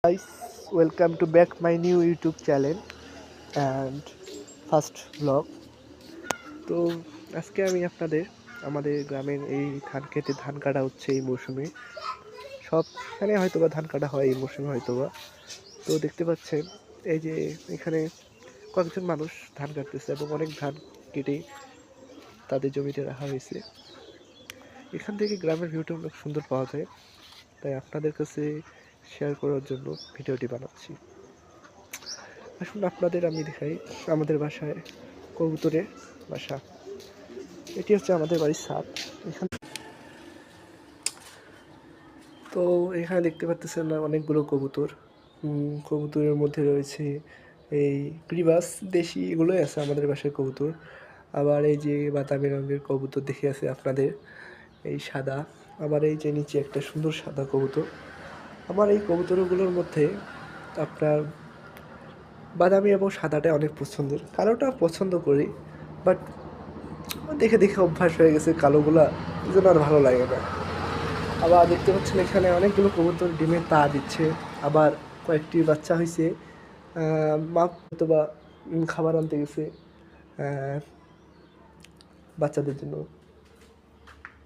Guys, welcome to back my new YouTube channel and first vlog. তো আজকে আমি আপনাদের আমাদের গ্রামের এই ধান খেতে ধান কাটা হচ্ছে এই মৌসুমে। সবখানে হয়তোবা ধান কাটা হয় এই মৌসুমে হয়তোবা। তো দেখতে পাচ্ছেন এই যে এখানে কয়েকজন মানুষ ধান কাটতেছে এবং অনেক ধান কেটে তাদের জমিতে রাখা হয়েছে। এখান থেকে গ্রামের ভিউটা অনেক সুন্দর পাওয়া যায়, তাই আপনাদের কাছে শেয়ার করার জন্য ভিডিওটি বানাচ্ছি। আসুন আপনাদের আমি দেখাই আমাদের বাসায় কবুতরের বাসা। এটি হচ্ছে আমাদের বাড়ির ছাদ। তো এখানে দেখতে পাচ্ছেন না অনেকগুলো কবুতর। কবুতরের মধ্যে রয়েছে এই ক্রিবাস দেশি, এগুলোই আছে আমাদের বাসায় কবুতর। আবার এই যে বাদামি রঙের কবুতর দেখে আছে আপনাদের, এই সাদা। আবার এই যে নিচে একটা সুন্দর সাদা কবুতর। আমার এই কবুতরগুলোর মধ্যে আপনার বাদামি এবং সাদাটা অনেক পছন্দের, কালোটা পছন্দ করি, বাট দেখে দেখে অভ্যাস হয়ে গেছে কালোগুলা, এই জন্য আর ভালো লাগে না। আবার দেখতে পাচ্ছেন এখানে অনেকগুলো কবুতর ডিমের তা দিচ্ছে। আবার কয়েকটি বাচ্চা হয়েছে, মা হয়তো বা খাবার আনতে গেছে বাচ্চাদের জন্য।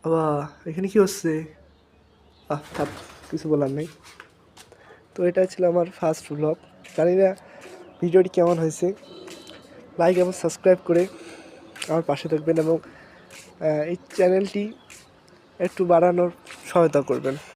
আবার এখানে কি হচ্ছে, থাক, কিছু বলার নেই। তো এটা ছিল আমার ফার্স্ট ব্লগ। জানি না ভিডিওটি কেমন হয়েছে। লাইক এবং সাবস্ক্রাইব করে আমার পাশে থাকবেন এবং এই চ্যানেলটি একটু বাড়ানোর সহায়তা করবেন।